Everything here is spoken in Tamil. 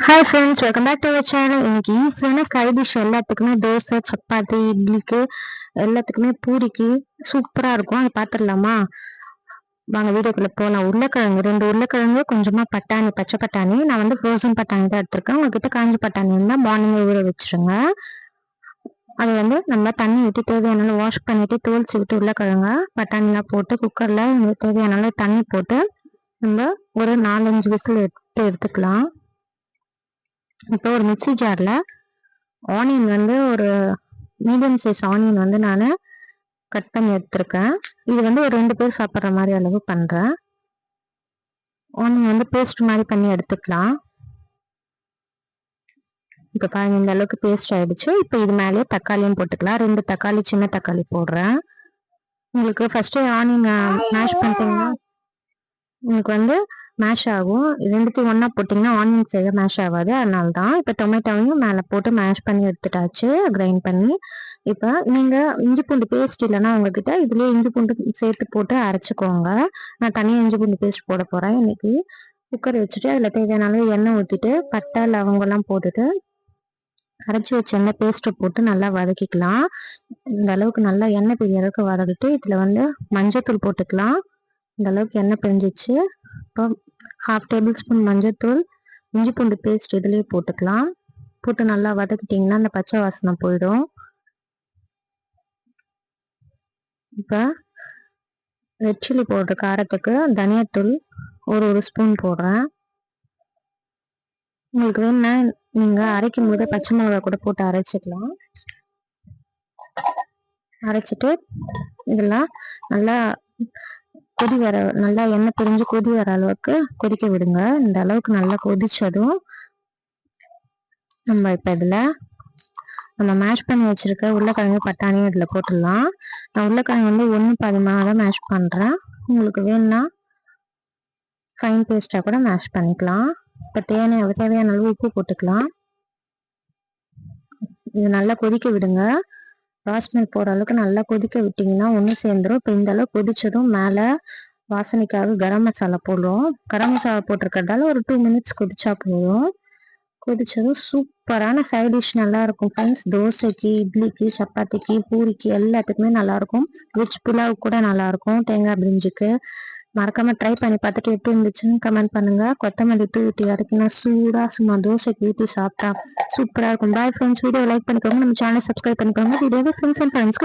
Hi friends, welcome back to our channel. இன்னைக்கு ஈஸியான சைட் டிஷ் எல்லாத்துக்குமே தோசை, சப்பாத்தி, இட்லிக்கு எல்லாத்துக்குமே பூரிக்கு சூப்பராக இருக்கும். அதை பார்த்துடலாமா? வாங்க வீடியோக்குள்ள போகலாம். உருளைக்கிழங்கு 2 உருளைக்கிழங்கு, கொஞ்சமாக பட்டாணி, பச்சை பட்டாணி. நான் வந்து ஃப்ரோசன் பட்டாணி தான் எடுத்திருக்கேன். உங்ககிட்ட காஞ்சி பட்டாணி இருந்தால் மார்னிங்கே ஊற வச்சுருங்க. அதை வந்து நம்ம தண்ணி ஊற்றி தேவையான வாஷ் பண்ணிவிட்டு தோல் சீவிட்டு உருளைக்கிழங்க பட்டாணிலாம் போட்டு குக்கரில் தேவையான தண்ணி போட்டு நம்ம ஒரு 4-5 விசில் எடுத்துக்கலாம். இப்போ ஒரு மிக்சி ஜாரில் ஆனியன் வந்து ஒரு மீடியம் சைஸ் ஆனியன் வந்து நான் கட் பண்ணி எடுத்துருக்கேன். இது வந்து ஒரு 2 பேர் சாப்பிட்ற மாதிரி அளவு பண்ணுறேன். ஆனியன் வந்து பேஸ்ட் மாதிரி பண்ணி எடுத்துக்கலாம். இப்போ பாருங்க, இந்த அளவுக்கு பேஸ்ட் ஆகிடுச்சு. இப்போ இது மேலேயே தக்காளியும் போட்டுக்கலாம். 2 தக்காளி, சின்ன தக்காளி போடுறேன். உங்களுக்கு ஃபஸ்ட்டு ஆனியன் மேஷ் பண்ணிட்டீங்கன்னா உங்களுக்கு வந்து மேஷ் ஆகும். 2த்தையும் ஒன்றா போட்டிங்கன்னா ஆனியன் சரியாக மேஷ் ஆகாது. அதனால தான் இப்போ டொமேட்டோவையும் மேலே போட்டு மேஷ் பண்ணி எடுத்துட்டாச்சு, கிரைண்ட் பண்ணி. இப்போ நீங்கள் இஞ்சி பூண்டு பேஸ்ட் இல்லைன்னா உங்ககிட்ட இதுலேயே இஞ்சி பூண்டு சேர்த்து போட்டு அரைச்சிக்கோங்க. நான் தனியாக இஞ்சி பூண்டு பேஸ்ட் போட போகிறேன் இன்னைக்கு. குக்கர் வச்சுட்டு அதில் தேவையான அளவு எண்ணெய் ஊற்றிட்டு பட்டை லவங்கெல்லாம் போட்டுட்டு அரைச்சி வச்ச எண்ணெய் பேஸ்ட்டை போட்டு நல்லா வதக்கிக்கலாம். இந்த அளவுக்கு நல்லா எண்ணெய் பெரிய அளவுக்கு வதக்கிட்டு இதில் வந்து மஞ்சத்தூள் போட்டுக்கலாம். இந்த அளவுக்கு எண்ணெய் பிரிஞ்சிச்சு. இப்போ 1/2 டேபிள் ஸ்பூன் மஞ்சத்தூள், இஞ்சி பூண்டு பேஸ்ட் இதுலேயே போட்டுக்கலாம். போட்டு நல்லா வதக்கிட்டிங்கன்னா அந்த பச்சை வாசனை போயிடும். இப்போ ரெட் சில்லி போடுற காரத்துக்கு தனியாத்தூள் ஒரு ஸ்பூன் போடுறேன். உங்களுக்கு வேணுன்னா நீங்கள் அரைக்கும் போது பச்சை மிளகா கூட போட்டு அரைச்சிக்கலாம். அரைச்சிட்டு இதெல்லாம் நல்லா கொதி வர நல்லா எண்ணெய் பிரிஞ்சு கொதி வர அளவுக்கு கொதிக்க விடுங்க. இந்த அளவுக்கு நல்லா கொதிச்சதும் நம்ம இப்போ இதில் நம்ம மேஷ் பண்ணி வச்சுருக்க உருளைக்கிழங்கு பட்டாணியும் இதில் போட்டுடலாம். நான் உருளைக்கிழங்கு வந்து 1 பாதிமாக தான் மேஷ் பண்ணுறேன். உங்களுக்கு வேணுன்னா ஃபைன் பேஸ்ட்டாக கூட மேஷ் பண்ணிக்கலாம். இப்போ தேவையான அளவு உப்பு போட்டுக்கலாம். இது நல்லா கொதிக்க விடுங்க. ராஸ்மெல் போகிற அளவுக்கு நல்லா கொதிக்க விட்டிங்கன்னா ஒன்று சேர்ந்துடும். இப்போ இந்த அளவு கொதிச்சதும் மேலே வாசனைக்காக கரம் மசாலா போடுறோம். கரம் மசாலா போட்டிருக்கிறதால ஒரு 2 மினிட்ஸ் கொதிச்சா போதும். கொதிச்சதும் சூப்பரான சைட் டிஷ் நல்லா இருக்கும் ஃப்ரெண்ட்ஸ். தோசைக்கு, இட்லிக்கு, சப்பாத்திக்கு, பூரிக்கு எல்லாத்துக்குமே நல்லாயிருக்கும். வெஜ் புலாவ் கூட நல்லாயிருக்கும், தேங்காய் பிரிஞ்சுக்கு. மறக்காமல் ட்ரை பண்ணி பார்த்துட்டு எப்படி இருந்துச்சுன்னு கமெண்ட் பண்ணுங்கள். கொத்தமல்லி தூவி இறக்கினா சூடாக சும்மா தோசைக்கு ஊற்றி சாப்பிட்டா சூப்பராக இருக்கும். பாய் ஃப்ரெண்ட்ஸ், வீடியோ லைக் பண்ணிக்கோங்க, நம்ம சேனலை சப்ஸ்கிரைப் பண்ணிக்கோங்க. வீடியோவை ஃப்ரெண்ட்ஸ் அண்ட் ஃப்ரெண்ட்ஸ்க்கு